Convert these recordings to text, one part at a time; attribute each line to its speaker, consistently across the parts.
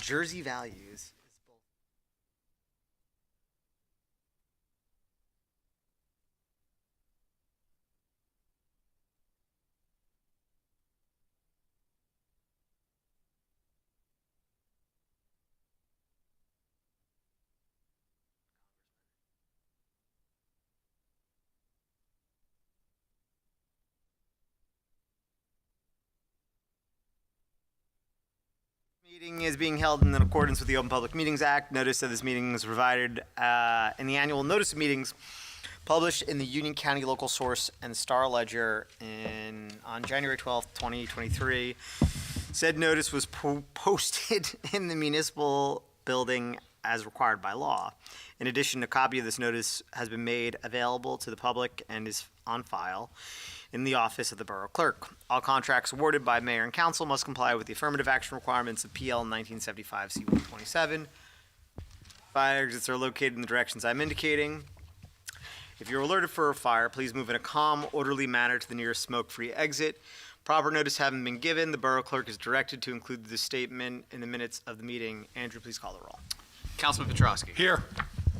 Speaker 1: Jersey Values. Meeting is being held in accordance with the Open Public Meetings Act. Notice of this meeting is provided in the annual notice of meetings published in the Union County Local Source and Star Ledger on January 12th, 2023. Said notice was posted in the municipal building as required by law. In addition, a copy of this notice has been made available to the public and is on file in the office of the Borough Clerk. All contracts awarded by Mayor and Council must comply with the affirmative action requirements of PL 1975 C127. Fire exits are located in the directions I'm indicating. If you're alerted for a fire, please move in a calm, orderly manner to the nearest smoke-free exit. Proper notice having been given, the Borough Clerk is directed to include this statement in the minutes of the meeting. Andrew, please call the roll.
Speaker 2: Councilman Petrosky.
Speaker 3: Here.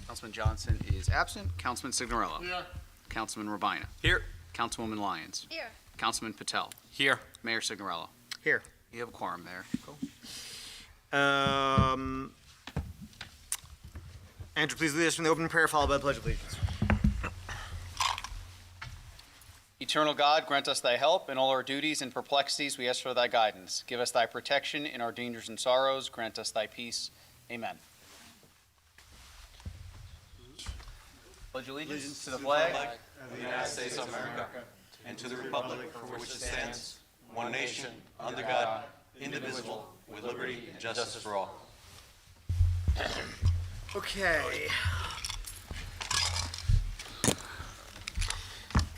Speaker 2: Councilman Johnson is absent. Councilman Signorello.
Speaker 3: Here.
Speaker 2: Councilman Robaina.
Speaker 3: Here.
Speaker 2: Councilwoman Lyons.
Speaker 4: Here.
Speaker 2: Councilman Patel.
Speaker 3: Here.
Speaker 2: Mayor Signorello.
Speaker 1: Here.
Speaker 2: You have a quorum there.
Speaker 1: Andrew, please lead us from the opening prayer, followed by the Pledge of Allegiance.
Speaker 2: Eternal God, grant us thy help in all our duties and perplexities. We ask for thy guidance. Give us thy protection in our dangers and sorrows. Grant us thy peace. Amen. Pledge allegiance to the flag
Speaker 5: of the United States of America, and to the republic for which it stands, one nation, under God, indivisible, with liberty and justice for all.
Speaker 1: Okay.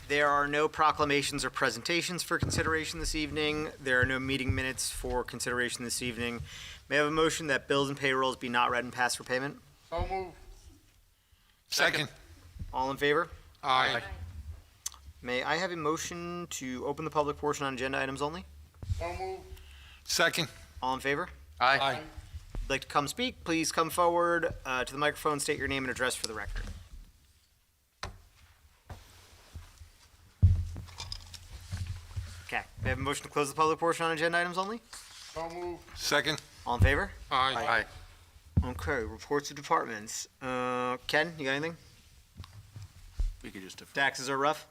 Speaker 1: There are no proclamations or presentations for consideration this evening. There are no meeting minutes for consideration this evening. May I have a motion that bills and payrolls be not read and passed for payment?
Speaker 3: So move. Second.
Speaker 1: All in favor?
Speaker 3: Aye.
Speaker 1: May I have a motion to open the public portion on agenda items only?
Speaker 3: So move. Second.
Speaker 1: All in favor?
Speaker 3: Aye.
Speaker 1: If you'd like to come speak, please come forward to the microphone, state your name and address for the record. Okay, may I have a motion to close the public portion on agenda items only?
Speaker 3: So move. Second.
Speaker 1: All in favor?
Speaker 3: Aye.
Speaker 1: Okay, reports of departments. Ken, you got anything?
Speaker 2: We could just defer.
Speaker 1: Taxes are rough?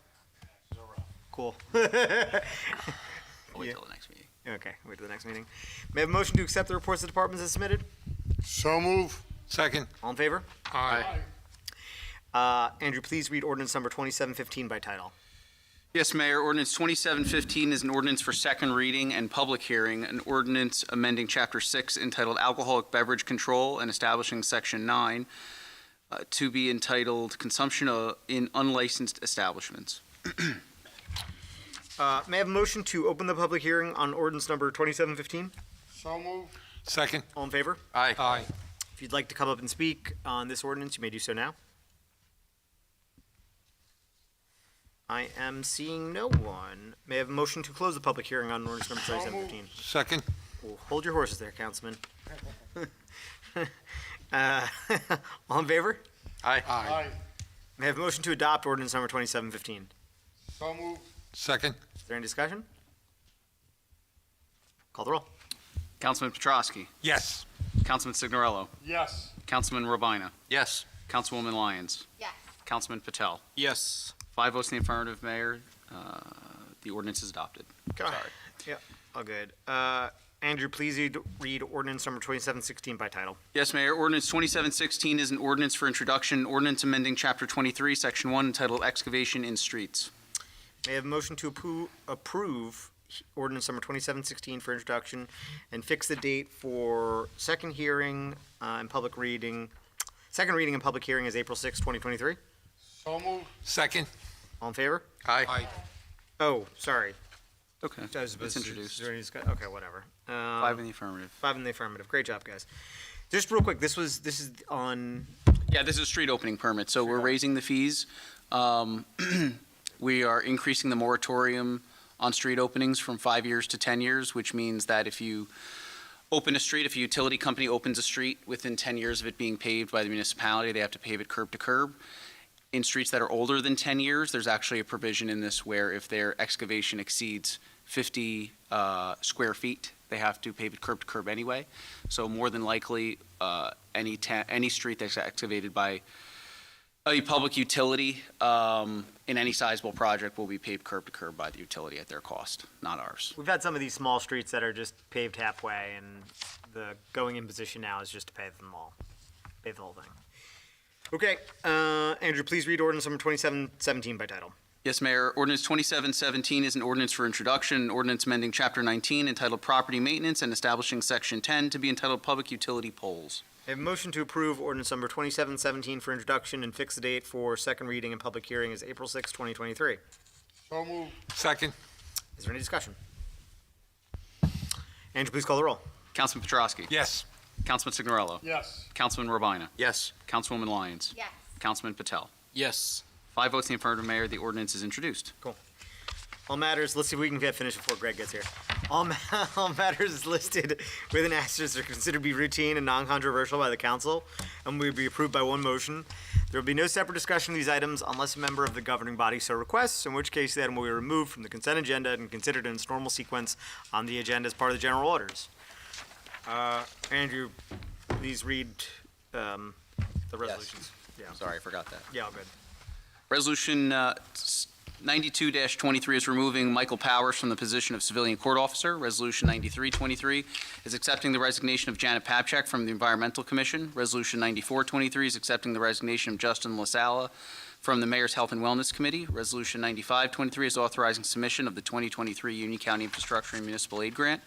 Speaker 1: Cool.
Speaker 2: Wait
Speaker 1: Yeah.
Speaker 2: till the next meeting.
Speaker 1: Okay, wait till the next meeting. May I have a motion to accept the reports of departments as submitted?
Speaker 3: So move. Second.
Speaker 1: All in favor?
Speaker 3: Aye.
Speaker 1: Andrew, please read ordinance number 2715 by title.
Speaker 2: Yes, Mayor. Ordinance 2715 is an ordinance for second reading and public hearing, an ordinance amending Chapter 6 entitled Alcoholic Beverage Control and establishing Section 9 to be entitled Consumption in Unlicensed Establishments.
Speaker 1: May I have a motion to open the public hearing on ordinance number 2715?
Speaker 3: So move. Second.
Speaker 1: All in favor?
Speaker 3: Aye.
Speaker 1: If you'd like to come up and speak on this ordinance, you may do so now. I am seeing no one. May I have a motion to close the public hearing on ordinance number 2715?
Speaker 3: Second.
Speaker 1: Well, hold your horses there, Councilman. All in favor?
Speaker 3: Aye.
Speaker 1: May I have a motion to adopt ordinance number 2715?
Speaker 3: So move. Second.
Speaker 1: Is there any discussion? Call the roll.
Speaker 2: Councilman Petrosky.
Speaker 3: Yes.
Speaker 2: Councilman Signorello.
Speaker 3: Yes.
Speaker 2: Councilman Robaina.
Speaker 5: Yes.
Speaker 2: Councilwoman Lyons.
Speaker 4: Yes.
Speaker 2: Councilman Patel.
Speaker 5: Yes.
Speaker 2: 5 votes in the affirmative, Mayor. The ordinance is adopted.
Speaker 1: Sorry. Yeah, all good. Andrew, please read ordinance number 2716 by title.
Speaker 2: Yes, Mayor. Ordinance 2716 is an ordinance for introduction, ordinance amending Chapter 23, Section 1, entitled Excavation in Streets.
Speaker 1: May I have a motion to approve ordinance number 2716 for introduction and fix the date for second reading and public hearing is April 6, 2023?
Speaker 3: So move. Second.
Speaker 1: All in favor?
Speaker 3: Aye.
Speaker 1: Oh, sorry.
Speaker 2: Okay. It's introduced.
Speaker 1: Okay, whatever.
Speaker 2: 5 in the affirmative.
Speaker 1: 5 in the affirmative. Great job, guys. Just real quick, this is on.
Speaker 2: Yeah, this is a street opening permit, so we're raising the fees. We are increasing the moratorium on street openings from 5 years to 10 years, which means that if you open a street. If a utility company opens a street within 10 years of it being paved by the municipality, they have to pave it curb to curb. In streets that are older than 10 years, there's actually a provision in this where if their excavation exceeds 50 square feet, they have to pave it curb to curb anyway. So more than likely, any street that's excavated by a public utility in any sizable project will be paved curb to curb by the utility at their cost, not ours.
Speaker 1: We've had some of these small streets that are just paved halfway, and the going-in position now is just to pave them all, pave the whole thing. Okay, Andrew, please read ordinance number 2717 by title.
Speaker 2: Yes, Mayor. Ordinance 2717 is an ordinance for introduction, an ordinance amending Chapter 19 entitled Property Maintenance and establishing Section 10 to be entitled Public Utility Poles.
Speaker 1: I have a motion to approve ordinance number 2717 for introduction and fix the date for second reading and public hearing as April 6, 2023.
Speaker 3: So moved. Second.
Speaker 1: Is there any discussion? Andrew, please call the roll.
Speaker 2: Councilman Petrosky.
Speaker 3: Yes.
Speaker 2: Councilman Signorello.
Speaker 3: Yes.
Speaker 2: Councilman Robaina.
Speaker 5: Yes.
Speaker 2: Councilwoman Lyons.
Speaker 4: Yes.
Speaker 2: Councilman Patel.
Speaker 6: Yes.
Speaker 2: 5 votes in the affirmative, Mayor. The ordinance is introduced.
Speaker 1: All matters, let's see if we can get finished before Greg gets here. All matters listed with an asterisk are considered to be routine and non-controversial by the council and will be approved by one motion. There will be no separate discussion of these items unless a member of the governing body so requests, in which case the item will be removed from the consent agenda and considered in its normal sequence on the agenda as part of the general orders. Andrew, please read the resolutions. Yeah.
Speaker 2: Sorry, I forgot that.
Speaker 1: Yeah, all good.
Speaker 2: Resolution 92-23 is removing Michael Powers from the position of civilian court officer. Resolution 93-23 is accepting the resignation of Janet Papchak from the Environmental Commission. Resolution 94-23 is accepting the resignation of Justin LaSala from the Mayor's Health and Wellness Committee. Resolution 95-23 is authorizing submission of the 2023 Union County Infrastructure and Municipal Aid Grant.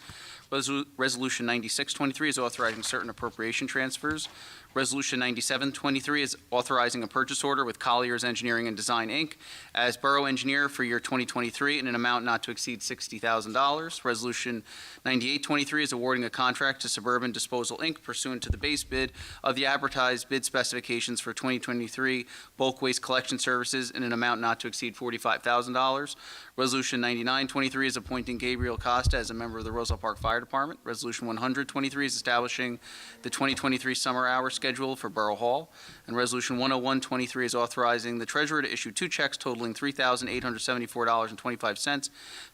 Speaker 2: Resolution 96-23 is authorizing certain appropriation transfers. Resolution 97-23 is authorizing a purchase order with Collier's Engineering and Design, Inc. as Borough Engineer for year 2023 in an amount not to exceed $60,000. Resolution 98-23 is awarding a contract to Suburban Disposal, Inc. pursuant to the base bid of the advertised bid specifications for 2023 bulk waste collection services in an amount not to exceed $45,000. Resolution 99-23 is appointing Gabriel Costa as a member of the Roselle Park Fire Department. Resolution 100-23 is establishing the 2023 summer hour schedule for Borough Hall. And Resolution 101-23 is authorizing the treasurer to issue 2 checks totaling $3,874.25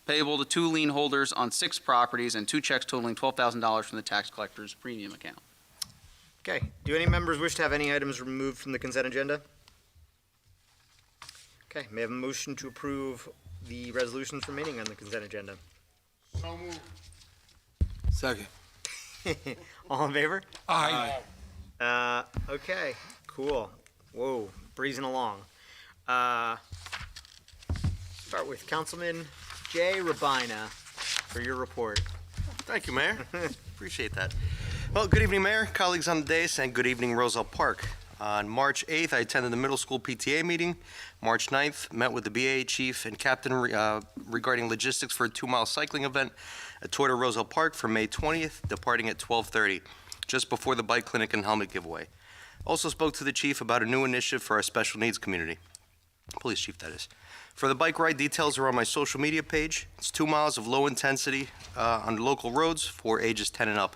Speaker 2: payable to 2 lien holders on 6 properties and 2 checks totaling $12,000 from the tax collector's premium account.
Speaker 1: Okay, do any members wish to have any items removed from the consent agenda? Okay, may I have a motion to approve the resolutions remaining on the consent agenda?
Speaker 3: So moved.
Speaker 6: Second.
Speaker 1: All in favor?
Speaker 3: Aye.
Speaker 1: Okay, cool. Whoa, breezing along. Start with Councilman J. Robaina for your report.
Speaker 5: Thank you, Mayor. Appreciate that. Well, good evening, Mayor, colleagues on the dais, and good evening, Roselle Park. On March 8th, I attended the middle school PTA meeting. March 9th, met with the BA chief and captain regarding logistics for a 2-mile cycling event at Tour de Roselle Park for May 20th, departing at 12:30, just before the bike clinic and helmet giveaway. Also spoke to the chief about a new initiative for our special needs community. Police chief, that is. For the bike ride, details are on my social media page. It's 2 miles of low intensity on local roads for ages 10 and up.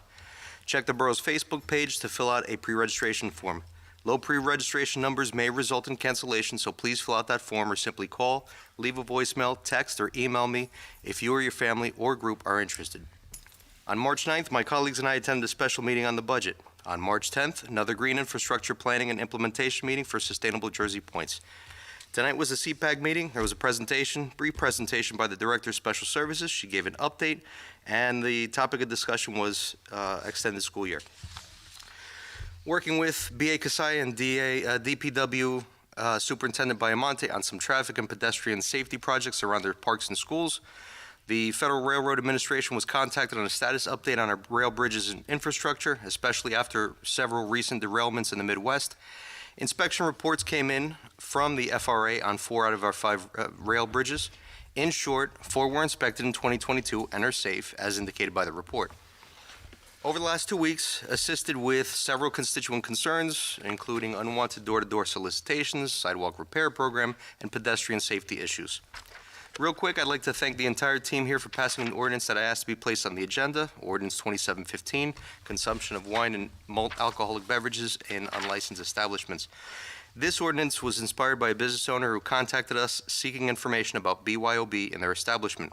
Speaker 5: Check the borough's Facebook page to fill out a pre-registration form. Low pre-registration numbers may result in cancellation, so please fill out that form or simply call, leave a voicemail, text, or email me if you or your family or group are interested. On March 9th, my colleagues and I attended a special meeting on the budget. On March 10th, another green infrastructure planning and implementation meeting for Sustainable Jersey Points. Tonight was a CPAG meeting. There was a presentation, brief presentation by the Director of Special Services. She gave an update, and the topic of discussion was extended school year. Working with B.A. Kasai and DPW Superintendent Biamonte on some traffic and pedestrian safety projects around their parks and schools. The Federal Railroad Administration was contacted on a status update on our rail bridges and infrastructure, especially after several recent derailments in the Midwest. Inspection reports came in from the FRA on 4 out of our 5 rail bridges. In short, 4 were inspected in 2022 and are safe, as indicated by the report. Over the last 2 weeks, assisted with several constituent concerns, including unwanted door-to-door solicitations, sidewalk repair program, and pedestrian safety issues. Real quick, I'd like to thank the entire team here for passing an ordinance that I asked to be placed on the agenda, Ordinance 2715, consumption of wine and malt alcoholic beverages in unlicensed establishments. This ordinance was inspired by a business owner who contacted us seeking information about BYOB in their establishment.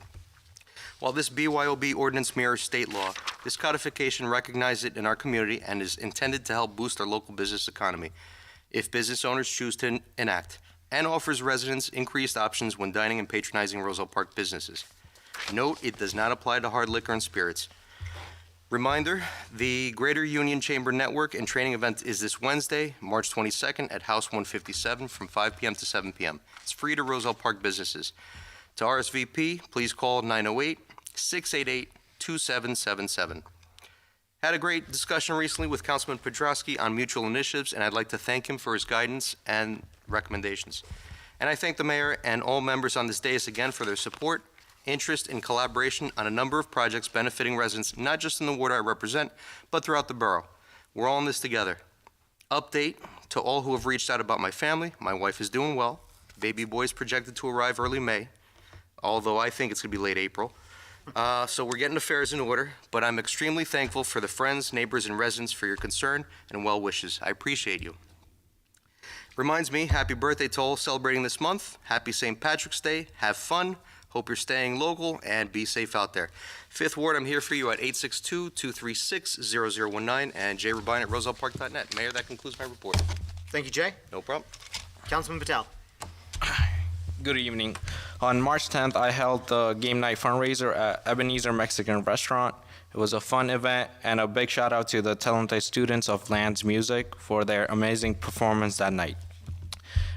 Speaker 5: While this BYOB ordinance mirrors state law, this codification recognizes it in our community and is intended to help boost our local business economy if business owners choose to enact, and offers residents increased options when dining and patronizing Roselle Park businesses. Note, it does not apply to hard liquor and spirits. Reminder, the Greater Union Chamber Network and Training event is this Wednesday, March 22nd at House 157 from 5 p.m. to 7 p.m. It's free to Roselle Park businesses. To RSVP, please call 908-688-2777. Had a great discussion recently with Councilman Pedrosky on mutual initiatives, and I'd like to thank him for his guidance and recommendations. And I thank the mayor and all members on this dais again for their support, interest, and collaboration on a number of projects benefiting residents, not just in the ward I represent, but throughout the borough. We're all in this together. Update to all who have reached out about my family. My wife is doing well. Baby boy is projected to arrive early May, although I think it's going to be late April. So we're getting affairs in order, but I'm extremely thankful for the friends, neighbors, and residents for your concern and well wishes. I appreciate you. Reminds me, happy birthday to all celebrating this month. Happy St. Patrick's Day. Have fun. Hope you're staying local and be safe out there. Fifth Ward, I'm here for you at 862-236-0019 and Robaina at rosellepark.net. Mayor, that concludes my report.
Speaker 1: Thank you, Jay.
Speaker 5: No problem.
Speaker 1: Councilman Patel.
Speaker 4: Good evening. On March 10th, I held the game night fundraiser at Ebenezer Mexican Restaurant. It was a fun event, and a big shout out to the talented students of Lyons Music for their amazing performance that night.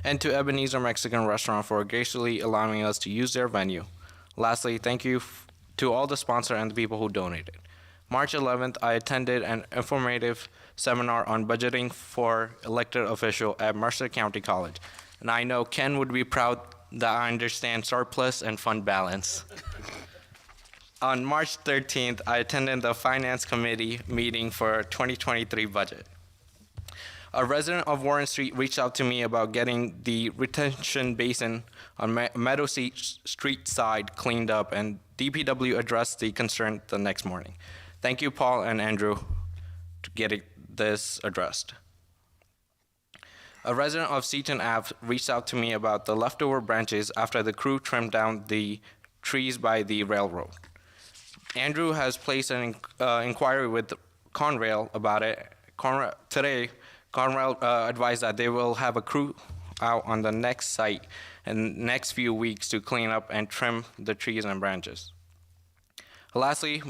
Speaker 4: And to Ebenezer Mexican Restaurant for graciously allowing us to use their venue. Lastly, thank you to all the sponsors and the people who donated. March 11th, I attended an informative seminar on budgeting for elected official at Mercer County College. And I know Ken would be proud that I understand surplus and fund balance. On March 13th, I attended the Finance Committee meeting for 2023 budget. A resident of Warren Street reached out to me about getting the retention basin on Meadow Street side cleaned up, and DPW addressed the concern the next morning. Thank you, Paul and Andrew, to getting this addressed. A resident of Seaton Ave reached out to me about the leftover branches after the crew trimmed down the trees by the railroad. Andrew has placed an inquiry with Conrail about it. Today, Conrail advised that they will have a crew out on the next site in the next few weeks to clean up and trim the trees and branches. Lastly,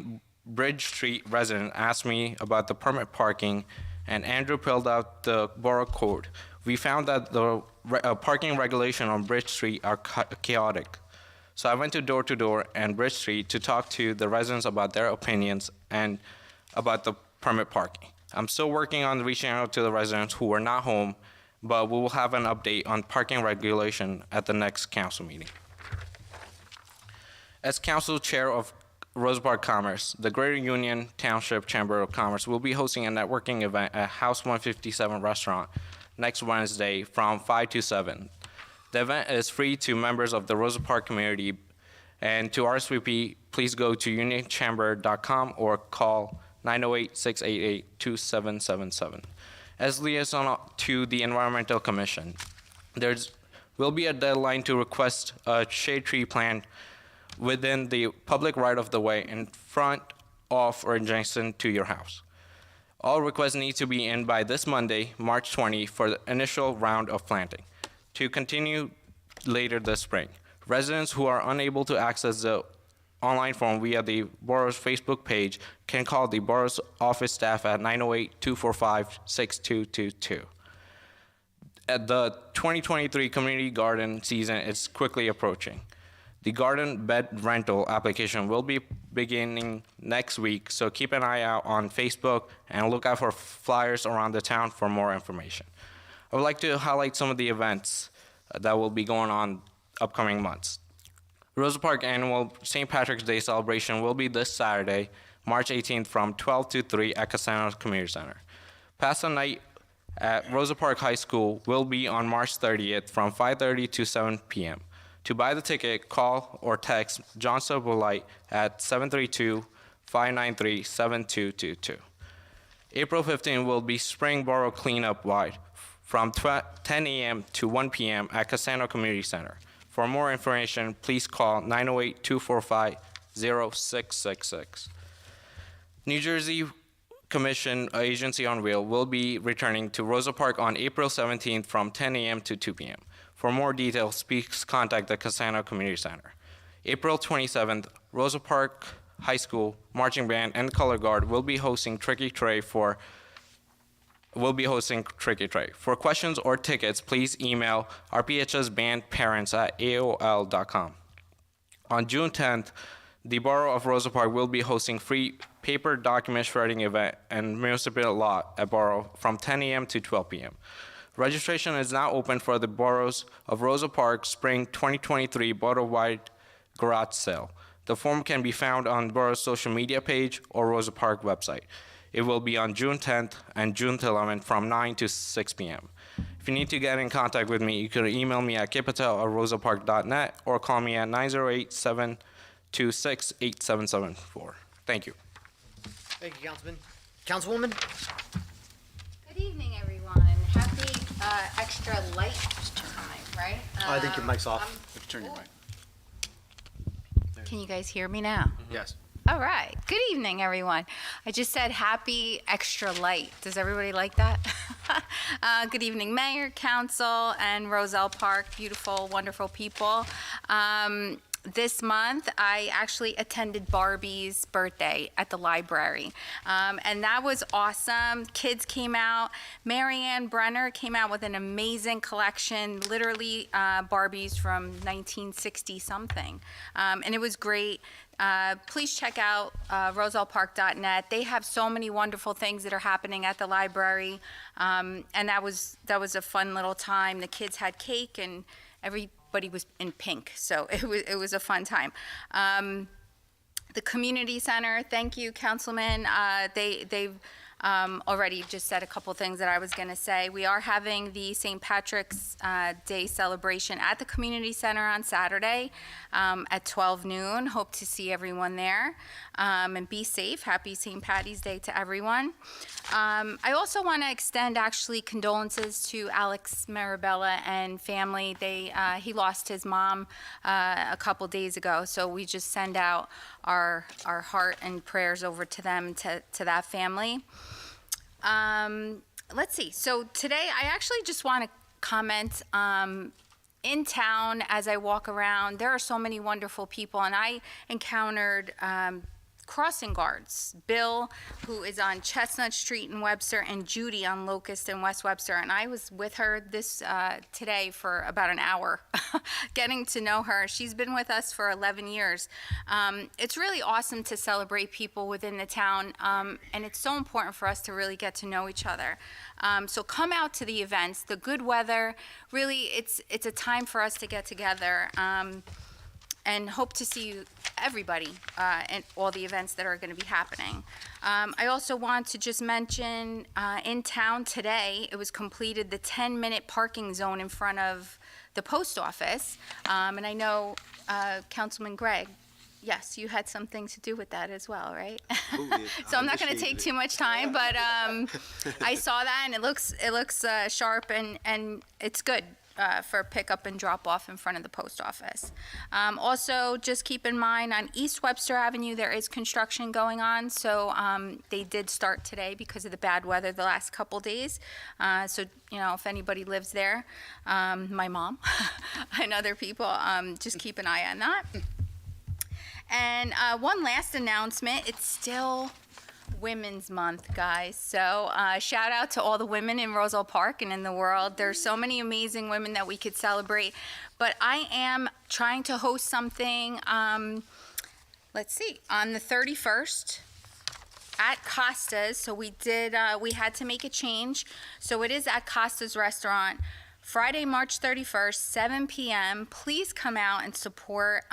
Speaker 4: Bridge Street resident asked me about the permit parking, and Andrew pulled out the borough code. We found that the parking regulation on Bridge Street are chaotic. So I went to door and Bridge Street to talk to the residents about their opinions and about the permit parking. I'm still working on reaching out to the residents who are not home, but we will have an update on parking regulation at the next council meeting. As council chair of Roselle Park Commerce, the Greater Union Township Chamber of Commerce will be hosting a networking event at House 157 Restaurant next Wednesday from 5 to 7. The event is free to members of the Roselle Park community, and to RSVP, please go to unionchamber.com or call 908-688-2777. As liaison to the Environmental Commission, there will be a deadline to request a shade tree plant within the public right-of-the-way in front of or adjacent to your house. All requests need to be in by this Monday, March 20, for the initial round of planting. To continue later this spring, residents who are unable to access the online form via the borough's Facebook page can call the borough's office staff at 908-245-6222. The 2023 community garden season is quickly approaching. The garden bed rental application will be beginning next week, so keep an eye out on Facebook and look out for flyers around the town for more information. I would like to highlight some of the events that will be going on upcoming months. Roselle Park Annual St. Patrick's Day celebration will be this Saturday, March 18th from 12 to 3 at Casano Community Center. Pasta Night at Roselle Park High School will be on March 30th from 5:30 to 7 p.m. To buy the ticket, call or text John Sobolite at 732-593-7222. April 15 will be Spring Borough Cleanup Wide from 10 a.m. to 1 p.m. at Cassano Community Center. For more information, please call 908-245-0666. New Jersey Commission Agency on Wheel will be returning to Rosa Park on April 17th from 10 a.m. to 2 p.m. For more details, please contact the Cassano Community Center. April 27th, Rosa Park High School Marching Band and Color Guard will be hosting Tricky Tray. For questions or tickets, please email rphsbandparents@aol.com. On June 10th, the Borough of Rosa Park will be hosting free paper document shredding event and municipal lot at Borough from 10 a.m. to 12 p.m. Registration is now open for the Boroughs of Rosa Park Spring 2023 Borough-wide garage sale. The form can be found on Borough's social media page or Rosa Park website. It will be on June 10th and June 11th from 9 to 6 p.m. If you need to get in contact with me, you can email me at kpatel@rosapark.net or call me at 908-726-8774. Thank you.
Speaker 1: Thank you, Councilman. Councilwoman?
Speaker 7: Good evening, everyone. Happy extra light time, right?
Speaker 1: I think your mic's off.
Speaker 2: Turn your mic.
Speaker 7: Can you guys hear me now?
Speaker 2: Yes.
Speaker 7: All right. Good evening, everyone. I just said happy extra light. Does everybody like that? Good evening, Mayor, Council, and Roselle Park. Beautiful, wonderful people. This month, I actually attended Barbie's birthday at the library, and that was awesome. Kids came out. Marianne Brenner came out with an amazing collection, literally Barbies from 1960-something, and it was great. Please check out rosellepark.net. They have so many wonderful things that are happening at the library, and that was a fun little time. The kids had cake, and everybody was in pink, so it was a fun time. The community center, thank you, Councilman. They've already just said a couple things that I was going to say. We are having the St. Patrick's Day celebration at the community center on Saturday at 12 noon. Hope to see everyone there, and be safe. Happy St. Patty's Day to everyone. I also want to extend actually condolences to Alex Marabella and family. He lost his mom a couple days ago, so we just send out our heart and prayers over to them, to that family. Let's see. So today I actually just want to comment, in town as I walk around, there are so many wonderful people, and I encountered crossing guards, Bill, who is on Chestnut Street in Webster, and Judy on Locust and West Webster, and I was with her today for about an hour, getting to know her. She's been with us for 11 years. It's really awesome to celebrate people within the town, and it's so important for us to really get to know each other. So come out to the events, the good weather, really it's a time for us to get together, and hope to see you, everybody, and all the events that are going to be happening. I also want to just mention, in town today, it was completed the 10-minute parking zone in front of the post office. And I know, Councilman Greg, yes, you had something to do with that as well, right? So I'm not going to take too much time, but I saw that, and it looks sharp, and it's good. For pickup and drop off in front of the post office. Also, just keep in mind on East Webster Avenue, there is construction going on. So they did start today because of the bad weather the last couple days. So, if anybody lives there, my mom and other people, just keep an eye on that. And one last announcement, it's still Women's Month, guys. So shout out to all the women in Roselle Park and in the world. There's so many amazing women that we could celebrate. But I am trying to host something, let's see, on the 31st at Costa's. So we had to make a change. So it is at Costa's Restaurant Friday, March 31st, 7 p.m. Please come out and support.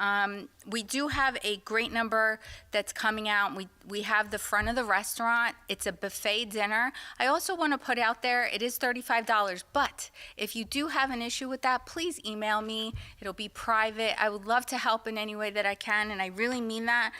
Speaker 7: We do have a great number that's coming out. We have the front of the restaurant. It's a buffet dinner. I also want to put out there, it is $35, but if you do have an issue with that, please email me. It'll be private. I would love to help in any way that I can, and I really mean that.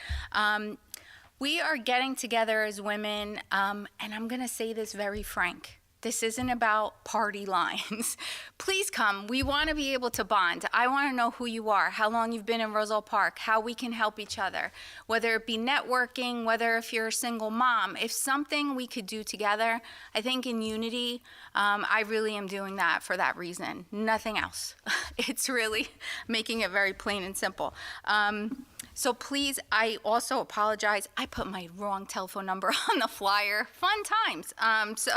Speaker 7: We are getting together as women, and I'm going to say this very frank. This isn't about party lines. Please come. We want to be able to bond. I want to know who you are, how long you've been in Roselle Park, how we can help each other, whether it be networking, whether if you're a single mom, if something we could do together. I think in unity, I really am doing that for that reason. Nothing else. It's really making it very plain and simple. So please, I also apologize. I put my wrong telephone number on the flyer. Fun times. So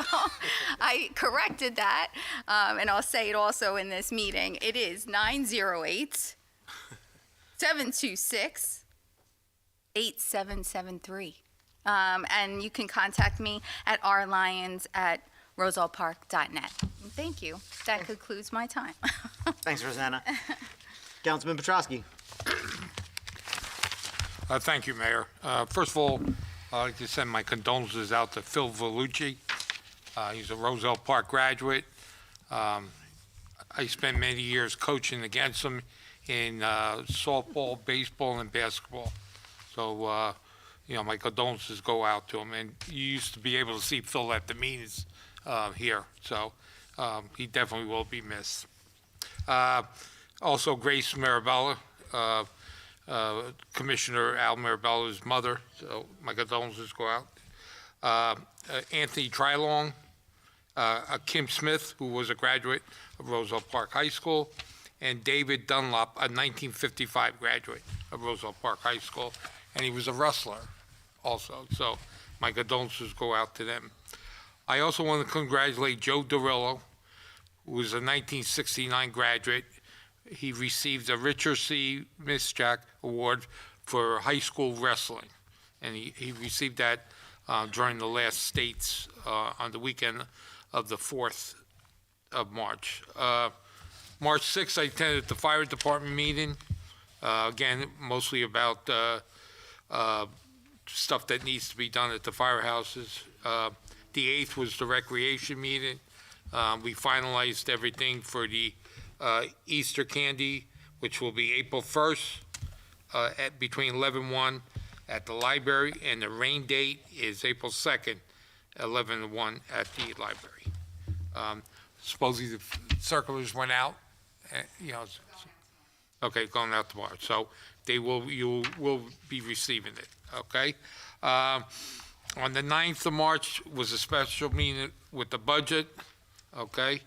Speaker 7: I corrected that, and I'll say it also in this meeting. It is 908-726-8773. And you can contact me at rlyons@rosellepark.net. Thank you. That concludes my time.
Speaker 1: Thanks, Rosanna. Councilman Petrosky.
Speaker 3: Thank you, Mayor. First of all, I'd like to send my condolences out to Phil Vellucci. He's a Roselle Park graduate. I spent many years coaching against him in softball, baseball, and basketball. So, my condolences go out to him. And you used to be able to see Phil at the meetings here. So he definitely will be missed. Also, Grace Marabella. Commissioner Al Mirabella's mother, so my condolences go out. Anthony Trilong, Kim Smith, who was a graduate of Roselle Park High School, and David Dunlop, a 1955 graduate of Roselle Park High School, and he was a wrestler also, so my condolences go out to them. I also want to congratulate Joe Dorillo, who was a 1969 graduate. He received a Richard C. Mischak Award for high school wrestling, and he received that during the last states on the weekend of the 4th of March. March 6th, I attended the fire department meeting, again, mostly about stuff that needs to be done at the firehouses. The 8th was the recreation meeting. We finalized everything for the Easter candy, which will be April 1st between 11 and 1 at the library, and the rain date is April 2nd, 11 to 1 at the library. Supposedly the circulars went out, okay, going out tomorrow. So you will be receiving it, okay? On the 9th of March was a special meeting with the budget, okay?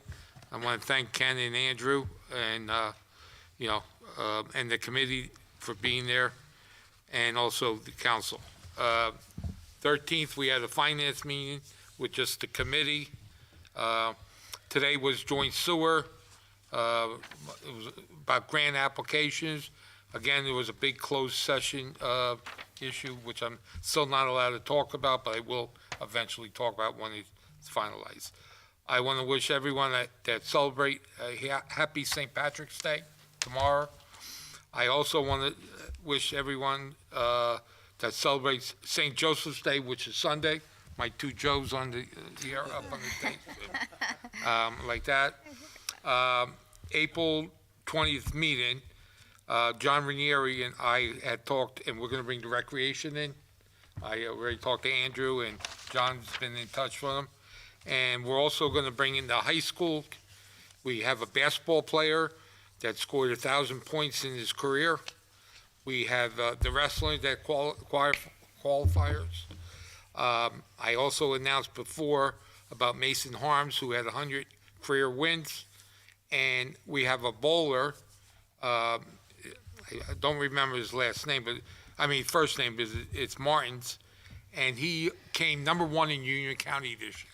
Speaker 3: I want to thank Ken and Andrew and, and the committee for being there, and also the council. 13th, we had a finance meeting with just the committee. Today was joint sewer. It was about grant applications. Again, there was a big closed session issue, which I'm still not allowed to talk about, but I will eventually talk about when it's finalized. I want to wish everyone that celebrate a happy St. Patrick's Day tomorrow. I also want to wish everyone that celebrates St. Joseph's Day, which is Sunday. My two Joes on the here up on the date, like that. April 20th meeting, John Ranieri and I had talked, and we're going to bring the recreation in. I already talked to Andrew, and John's been in touch with him. And we're also going to bring in the high school. We have a basketball player that scored 1,000 points in his career. We have the wrestling that qualifiers. I also announced before about Mason Harms, who had 100 career wins. And we have a bowler. I don't remember his last name, first name it's Martins. And he came #1 in Union County this year.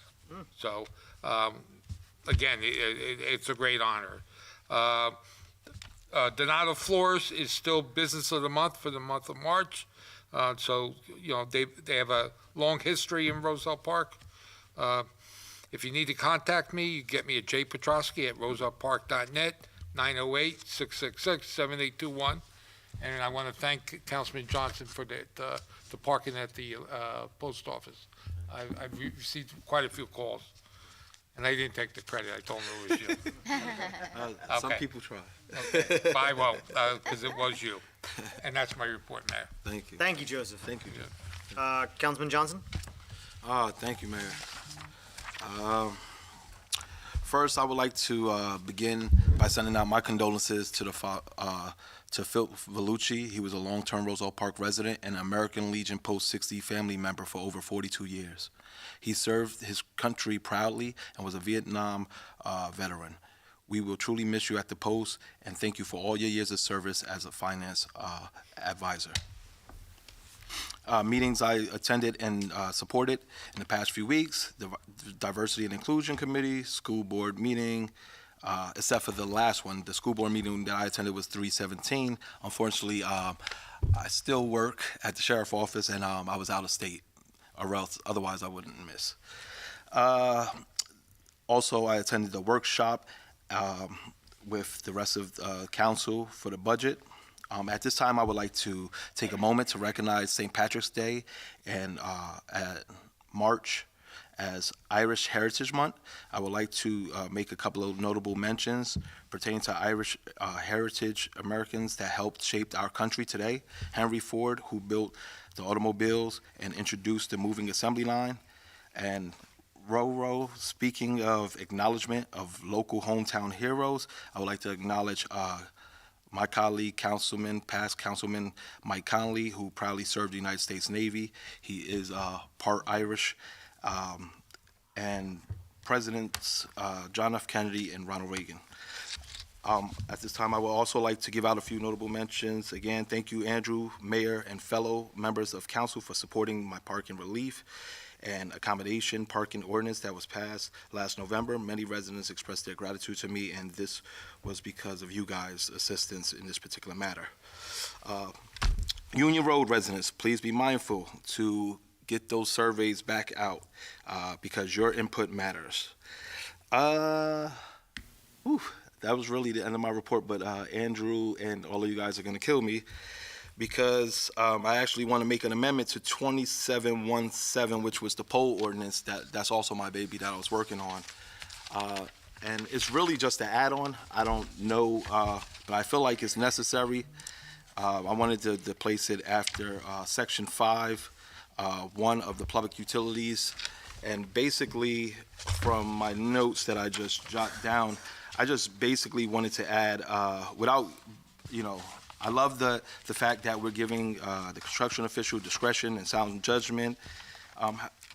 Speaker 3: So, again, it's a great honor. Donato Flores is still business of the month for the month of March. So, they have a long history in Roselle Park. If you need to contact me, you get me at jpetrosky@rosellepark.net, 908-666-7821. And I want to thank Councilman Johnson for the parking at the post office. I've received quite a few calls, and I didn't take the credit. I told him it was you.
Speaker 6: Some
Speaker 3: Okay.
Speaker 6: people try.
Speaker 3: Okay. I won't, because it was you. And that's my report, Mayor.
Speaker 6: Thank you.
Speaker 1: Thank you, Joseph.
Speaker 6: Thank you.
Speaker 1: Councilman Johnson?
Speaker 6: Thank you, Mayor. First, I would like to begin by sending out my condolences to Phil Vellucci. He was a long-term Roselle Park resident and American Legion Post 60 family member for over 42 years. He served his country proudly and was a Vietnam veteran. We will truly miss you at the post, and thank you for all your years of service as a finance advisor. Meetings I attended and supported in the past few weeks: the Diversity and Inclusion Committee, school board meeting, except for the last one. The school board meeting that I attended was 3/17. Unfortunately, I still work at the sheriff's office, and I was out of state, or else otherwise I wouldn't miss. Also, I attended the workshop with the rest of council for the budget. At this time, I would like to take a moment to recognize St. Patrick's Day and March as Irish Heritage Month. I would like to make a couple of notable mentions pertaining to Irish heritage Americans that helped shape our country today. Henry Ford, who built the automobiles and introduced the moving assembly line, and Roro. Speaking of acknowledgement of local hometown heroes, I would like to acknowledge my colleague, past Councilman Mike Conley, who proudly served the United States Navy. He is part Irish, and Presidents John F. Kennedy and Ronald Reagan. At this time, I would also like to give out a few notable mentions. Again, thank you, Andrew, Mayor, and fellow members of Council for supporting my parking relief and accommodation parking ordinance that was passed last November. Many residents expressed their gratitude to me, and this was because of you guys' assistance in this particular matter. Union Road residents, please be mindful to get those surveys back out because your input matters. That was really the end of my report, but Andrew and all of you guys are going to kill me because I actually want to make an amendment to 2717, which was the poll ordinance. That's also my baby that I was working on. And it's really just an add-on. I don't know, but I feel like it's necessary. I wanted to place it after Section 5, 1 of the public utilities. And basically, from my notes that I just jotted down, I just basically wanted to add, I love the fact that we're giving the construction official discretion and sound judgment.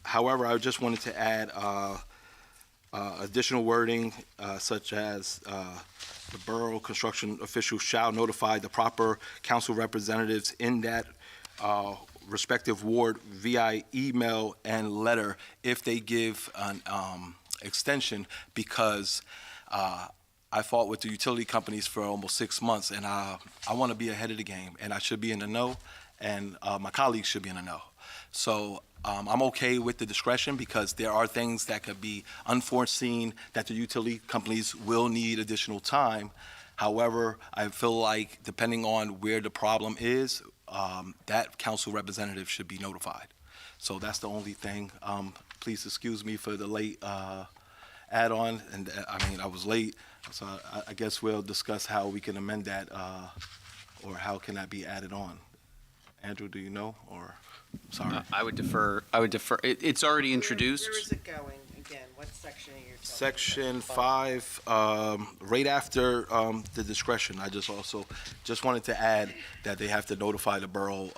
Speaker 6: However, I just wanted to add additional wording such as the borough construction official shall notify the proper council representatives in that respective ward via email and letter if they give an extension, because I fought with the utility companies for almost 6 months, and I want to be ahead of the game, and I should be in the know, and my colleagues should be in the know. So I'm okay with the discretion because there are things that could be unforeseen that the utility companies will need additional time. However, I feel like depending on where the problem is, that council representative should be notified. So that's the only thing. Please excuse me for the late add-on, and I was late. So I guess we'll discuss how we can amend that, or how can that be added on. Andrew, do you know, or, sorry?
Speaker 2: I would defer. It's already introduced.
Speaker 8: Where is it going again? What section are you talking about?
Speaker 6: Section 5, right after the discretion. I just wanted to add that they have to notify the borough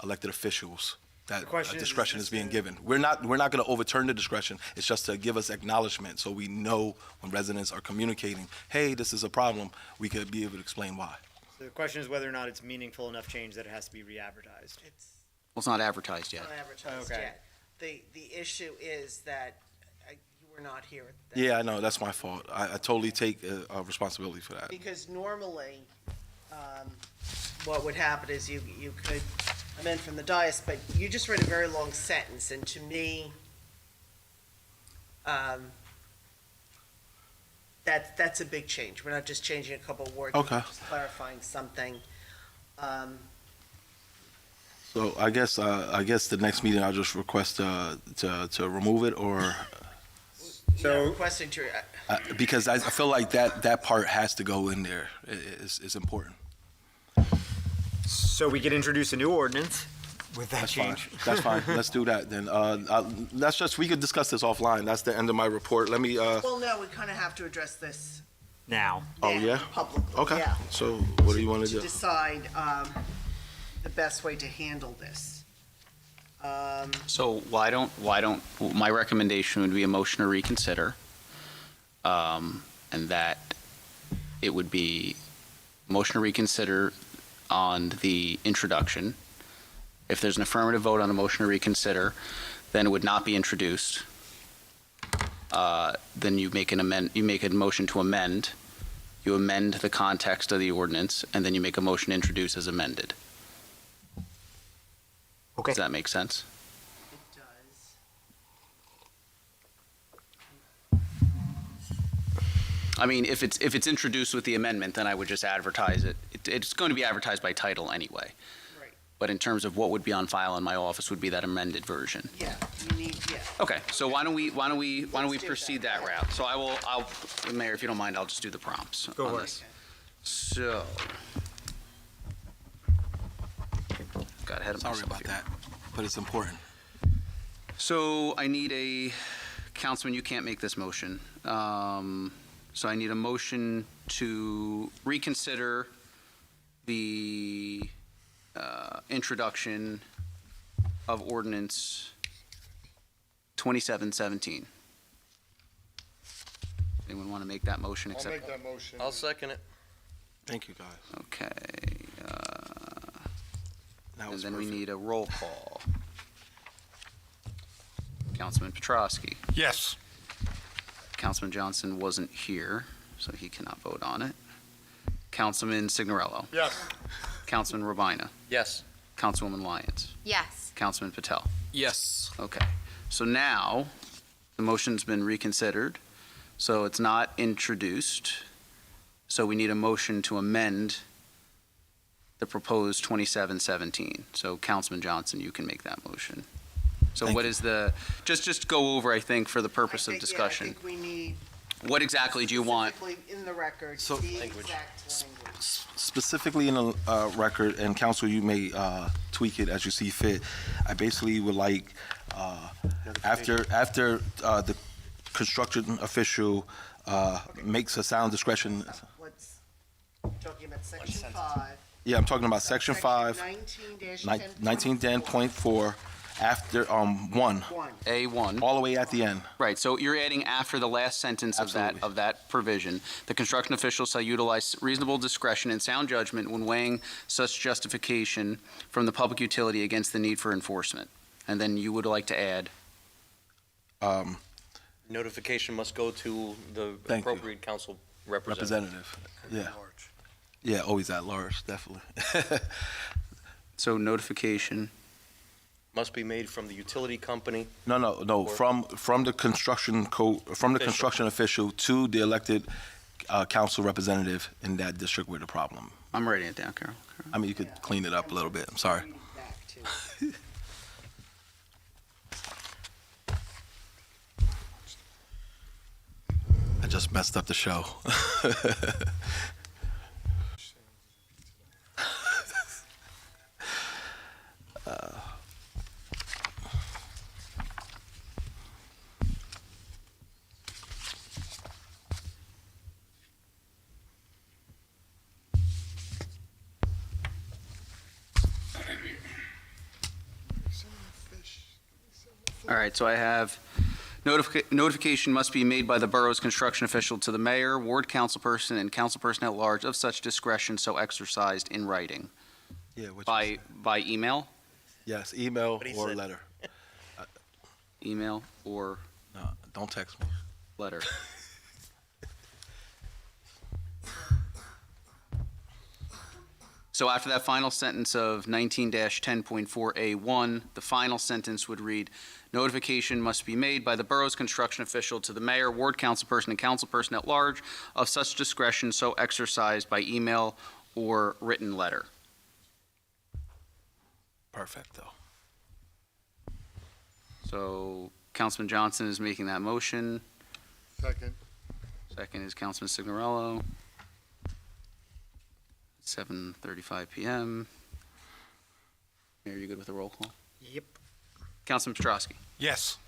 Speaker 6: elected officials that
Speaker 1: The question is
Speaker 6: discretion
Speaker 1: this
Speaker 6: is being given. We're not going to overturn the discretion. It's just to give us acknowledgement so we know when residents are communicating, hey, this is a problem, we could be able to explain why.
Speaker 1: So the question is whether or not it's meaningful enough change that it has to be re-advertised.
Speaker 8: It's
Speaker 2: Well, it's not advertised yet.
Speaker 8: not advertised
Speaker 1: Okay.
Speaker 8: yet. The issue is that you were not here. at that
Speaker 6: Yeah, I know, that's my fault. I totally take responsibility for that.
Speaker 8: Because normally, what would happen is you could amend from the dais, but you just read a very long sentence, and to me, That's a big change. We're not just changing a couple of words.
Speaker 6: Okay.
Speaker 8: We're just clarifying something.
Speaker 6: So I guess the next meeting I'll just request to remove it, or
Speaker 8: So requesting to,
Speaker 6: because I feel like that part has to go in there. It's important.
Speaker 1: So we could introduce a new ordinance with that
Speaker 6: That's
Speaker 1: change.
Speaker 6: fine. That's fine. Let's do that then. We could discuss this offline. That's the end of my report. Let me.
Speaker 8: well, no, we kind of have to address this
Speaker 1: Now.
Speaker 6: Oh,
Speaker 8: now
Speaker 6: yeah?
Speaker 8: publicly.
Speaker 6: Okay.
Speaker 8: Yeah.
Speaker 6: So what do you want to
Speaker 8: To
Speaker 6: do?
Speaker 8: decide the best way to handle this.
Speaker 2: So why don't, my recommendation would be a motion to reconsider, and that it would be motion to reconsider on the introduction. If there's an affirmative vote on the motion to reconsider, then it would not be introduced. Then you make a motion to amend, you amend the context of the ordinance, and then you make a motion to introduce as amended.
Speaker 1: Okay.
Speaker 2: Does that make sense?
Speaker 8: It does.
Speaker 2: I mean, if it's introduced with the amendment, then I would just advertise it. It's going to be advertised by title anyway.
Speaker 8: Right.
Speaker 2: But in terms of what would be on file in my office would be that amended version.
Speaker 8: Yeah, you need, yeah.
Speaker 2: Okay, so why don't we
Speaker 8: Let's do
Speaker 2: proceed
Speaker 8: that.
Speaker 2: that route? So I'll, Mayor, if you don't mind, I'll just do the prompts
Speaker 1: Go
Speaker 2: on
Speaker 1: for it.
Speaker 2: this. So. Got ahead of
Speaker 6: Sorry
Speaker 2: myself
Speaker 6: about
Speaker 2: here.
Speaker 6: that, but it's important.
Speaker 2: So I need Councilman, you can't make this motion. So I need a motion to reconsider the introduction of ordinance 2717. Anyone want to make that motion?
Speaker 9: I'll make that motion.
Speaker 5: I'll second it.
Speaker 6: Thank you, guys.
Speaker 2: Okay,
Speaker 6: That
Speaker 2: and
Speaker 6: was
Speaker 2: then we
Speaker 6: perfect.
Speaker 2: need a roll call. Councilman Petrosky.
Speaker 3: Yes.
Speaker 2: Councilman Johnson wasn't here, so he cannot vote on it. Councilman Signorello.
Speaker 9: Yes.
Speaker 2: Councilman Robaina.
Speaker 5: Yes.
Speaker 2: Councilwoman Lyons.
Speaker 7: Yes.
Speaker 2: Councilman Patel.
Speaker 5: Yes.
Speaker 2: Okay. So now, the motion's been reconsidered, so it's not introduced. So we need a motion to amend the proposed 2717. So Councilman Johnson, you can make that motion. So
Speaker 6: Thank
Speaker 2: what
Speaker 6: you.
Speaker 2: is just go over, I think, for the purpose of
Speaker 8: I
Speaker 2: discussion.
Speaker 8: think we need
Speaker 2: What exactly do you want?
Speaker 8: specifically in the record,
Speaker 6: So-
Speaker 8: the
Speaker 5: Language.
Speaker 8: exact language.
Speaker 6: Specifically in the record, and council, you may tweak it as you see fit. I basically would like, after the construction official makes a sound discretion.
Speaker 8: What's, talking about section 5.
Speaker 6: Yeah, I'm talking about section 5,
Speaker 8: 19-10.4.
Speaker 6: 1910.4, after 1,
Speaker 8: 1.
Speaker 2: A1.
Speaker 6: all the way at the end.
Speaker 2: Right, so you're adding after the last sentence
Speaker 6: Absolutely.
Speaker 2: of that provision, the construction official shall utilize reasonable discretion and sound judgment when weighing such justification from the public utility against the need for enforcement. And then you would like to add,
Speaker 5: Notification must go to the
Speaker 6: Thank you.
Speaker 5: appropriate council representative.
Speaker 6: Representative, yeah. Yeah, always at large, definitely.
Speaker 2: so notification,
Speaker 5: Must be made from the utility company.
Speaker 6: No, from the construction construction official to the elected council representative in that district where the problem.
Speaker 2: I'm writing it down, Carol.
Speaker 6: I mean, you could clean it up a little bit, I'm sorry.
Speaker 8: Read it back, too.
Speaker 6: I just messed up the show.
Speaker 2: All right, so I have notification must be made by the borough's construction official to the mayor, ward councilperson, and councilperson at large of such discretion so exercised in writing.
Speaker 6: Yeah, which
Speaker 2: By email?
Speaker 6: yes, email
Speaker 5: What he
Speaker 6: or
Speaker 5: said.
Speaker 6: letter.
Speaker 2: Email or
Speaker 6: No, don't text me.
Speaker 2: letter? So after that final sentence of 19-10.4A1, the final sentence would read, notification must be made by the borough's construction official to the mayor, ward councilperson, and councilperson at large of such discretion so exercised by email or written letter.
Speaker 6: Perfect, though.
Speaker 2: So Councilman Johnson is making that motion.
Speaker 9: Second.
Speaker 2: Second is Councilman Signorello. 7:35 PM. Mayor, you good with the roll call?
Speaker 1: Yep.
Speaker 2: Councilman Ostrowski.
Speaker 3: Yes.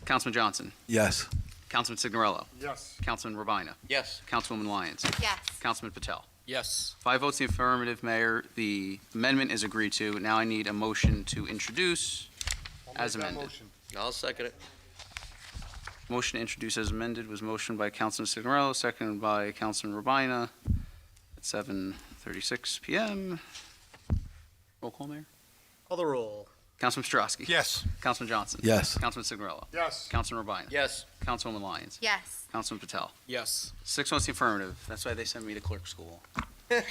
Speaker 2: Councilman Johnson.
Speaker 6: Yes.
Speaker 2: Councilman Signorello.
Speaker 9: Yes.
Speaker 2: Councilman Robaina.
Speaker 5: Yes.
Speaker 2: Councilwoman Lyons.
Speaker 7: Yes.
Speaker 2: Councilman Patel.
Speaker 4: Yes.
Speaker 2: 5 votes in the affirmative, Mayor. The amendment is agreed to. Now I need a motion to introduce as amended.
Speaker 5: I'll second it.
Speaker 2: Motion to introduce as amended was motioned by Councilman Signorello, seconded by Councilman Robaina at 7:36 PM. Roll call, Mayor.
Speaker 1: Call the roll.
Speaker 2: Councilman Ostrowski.
Speaker 3: Yes.
Speaker 2: Councilman Johnson.
Speaker 6: Yes.
Speaker 2: Councilman Signorello.
Speaker 9: Yes.
Speaker 2: Councilman Robaina.
Speaker 5: Yes.
Speaker 2: Councilwoman Lyons.
Speaker 7: Yes.
Speaker 2: Councilman Patel.
Speaker 4: Yes.
Speaker 2: 6 votes in the affirmative. That's why they sent me to clerk school. We're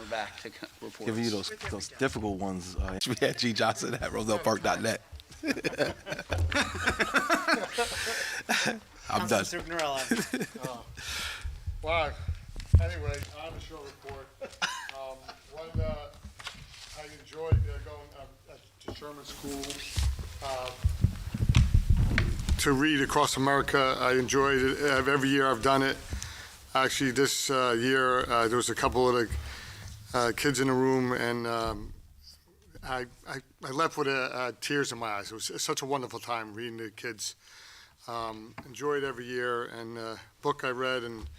Speaker 2: back to reports.
Speaker 6: Giving you those difficult ones. We had G. Johnson at rosellepark.net. I'm done.
Speaker 9: Wow. Anyway, I have a short report. One, I enjoyed going to Sherman School to read across America. I enjoyed it. Every year I've done it. Actually, this year there was a couple of the kids in the room, and I left with tears in my eyes. It was such a wonderful time reading to the kids. Enjoy it every year, and book I read, and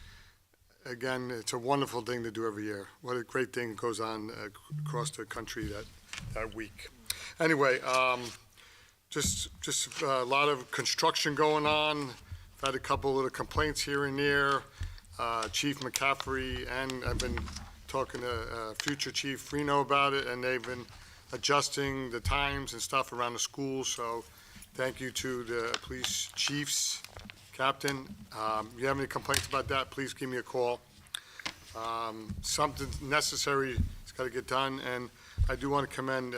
Speaker 9: again, it's a wonderful thing to do every year. What a great thing goes on across the country that week. Anyway, just a lot of construction going on. I've had a couple of complaints here and there. Chief McCaffrey, and I've been talking to future Chief Reno about it, and they've been adjusting the times and stuff around the schools, so thank you to the police chiefs, captain. If you have any complaints about that, please give me a call. Something necessary has got to get done, and I do want to commend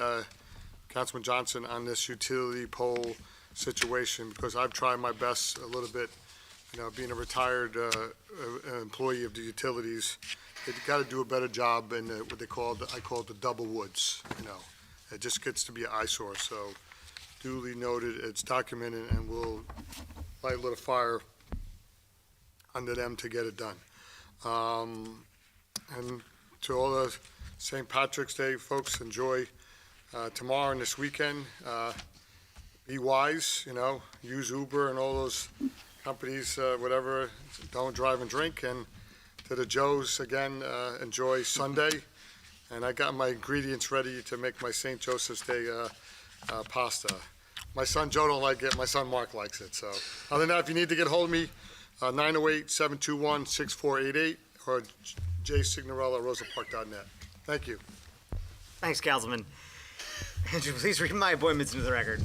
Speaker 9: Councilman Johnson on this utility pole situation, because I've tried my best a little bit. You know, being a retired employee of the utilities, they've got to do a better job in what I call it the double woods. You know, it just gets to be an eyesore. So, duly noted, it's documented, and we'll light a little fire under them to get it done. And to all the St. Patrick's Day folks, enjoy tomorrow and this weekend. Be wise, you know, use Uber and all those companies, whatever, don't drive and drink. And to the Joes, again, enjoy Sunday. And I got my ingredients ready to make my St. Joseph's Day pasta. My son Joe don't like it, my son Mark likes it. So other than that, if you need to get hold of me, 908-721-6488 or jsignorello@rosellepark.net. Thank you.
Speaker 1: Thanks, Councilman. Andrew, please read my appointments into the record.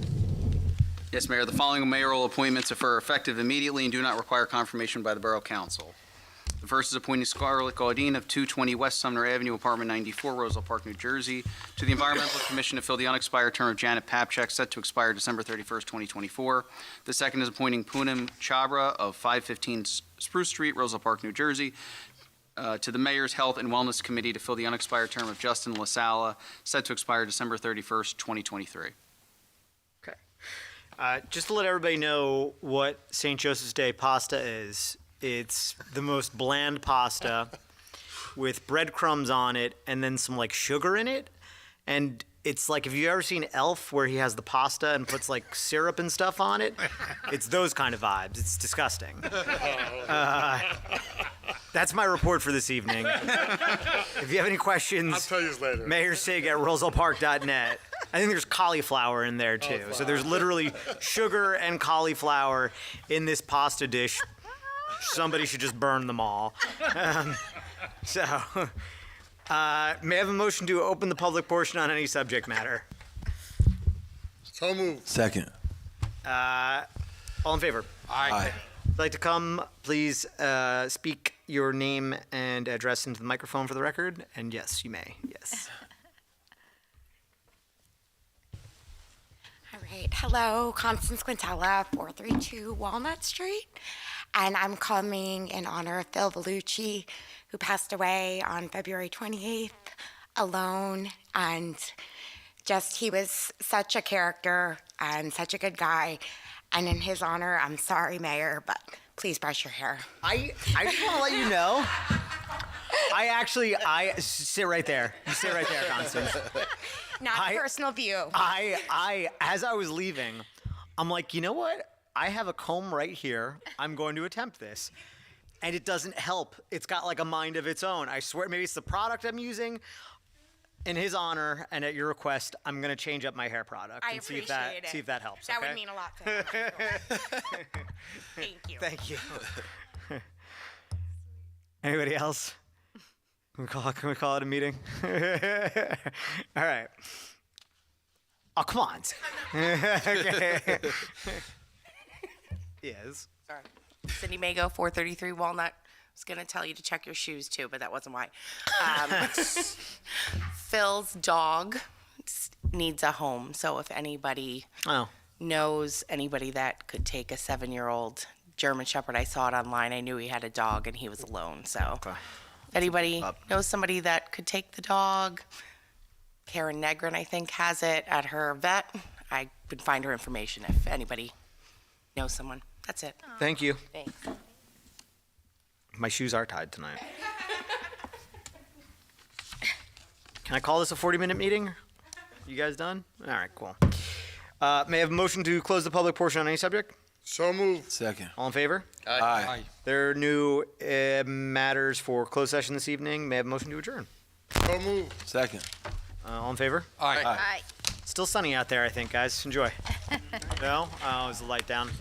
Speaker 2: Yes, Mayor. The following mayoral appointments are effective immediately and do not require confirmation by the Borough Council. The first is appointing Scarlett Gaudin of 220 West Sumner Avenue, Apartment 94, Roselle Park, New Jersey, to the Environmental Commission to fill the unexpired term of Janet Papchak, set to expire December 31st, 2024. The second is appointing Poonam Chabra of 515 Spruce Street, Roselle Park, New Jersey, to the Mayor's Health and Wellness Committee to fill the unexpired term of Justin LaSala, set to expire December 31st, 2023.
Speaker 1: Just to let everybody know what St. Joseph's Day pasta is, it's the most bland pasta with breadcrumbs on it and then some like sugar in it. And it's like, if you've ever seen Elf where he has the pasta and puts like syrup and stuff on it, it's those kind of vibes. It's disgusting. That's my report for this evening. If you have any questions,
Speaker 9: I'll tell you later.
Speaker 1: mayorsig@rosellepark.net. I think there's cauliflower in there too. So there's literally sugar and cauliflower in this pasta dish. Somebody should just burn them all. May I have a motion to open the public portion on any subject matter?
Speaker 9: So moved.
Speaker 6: Second.
Speaker 1: All in favor?
Speaker 3: Aye.
Speaker 1: If you'd like to come, please speak your name and address into the microphone for the record? And yes, you may. Yes.
Speaker 10: All right. Hello, Constance Quintella, 432 Walnut Street. And I'm coming in honor of Phil Vellucci, who passed away on February 28th, alone. And just, he was such a character and such a good guy. And in his honor, I'm sorry, Mayor, but please brush your hair.
Speaker 1: I just want to let you know. I sit right there. You sit right there, Constance.
Speaker 10: Not a personal view.
Speaker 1: As I was leaving, I'm like, you know what? I have a comb right here. I'm going to attempt this. And it doesn't help. It's got like a mind of its own. I swear, maybe it's the product I'm using. In his honor and at your request, I'm going to change up my hair product
Speaker 10: I
Speaker 1: and see
Speaker 10: appreciate
Speaker 1: if
Speaker 10: it.
Speaker 1: see if that helps.
Speaker 10: That
Speaker 1: okay?
Speaker 10: would mean a lot to him. I'm sure. Thank you.
Speaker 1: Thank you. Anybody else? Can we call it a meeting? All right. Oh, come on. Okay. Yes.
Speaker 11: Sorry. Cindy Mago, 433 Walnut. I was going to tell you to check your shoes too, but that wasn't why. Phil's dog needs a home. So if anybody knows anybody that could take a 7-year-old German Shepherd, I saw it online. I knew he had a dog and he was alone. So anybody knows somebody that could take the dog? Karen Negrin, I think, has it at her vet. I would find her information if anybody knows someone. That's it.
Speaker 1: Thank you.
Speaker 11: Thanks.
Speaker 1: My shoes are tied tonight. Can I call this a 40-minute meeting? You guys done? All right, cool. May I have a motion to close the public portion on any subject?
Speaker 9: So moved.
Speaker 6: Second.
Speaker 1: All in favor?
Speaker 6: Aye.
Speaker 1: There are new matters for closed session this evening. May I have a motion to adjourn?
Speaker 9: So moved.
Speaker 6: Second.
Speaker 1: All in favor?
Speaker 3: Aye.
Speaker 7: Aye.
Speaker 1: Still sunny out there, I think, guys. Enjoy. No? Oh, is the light down?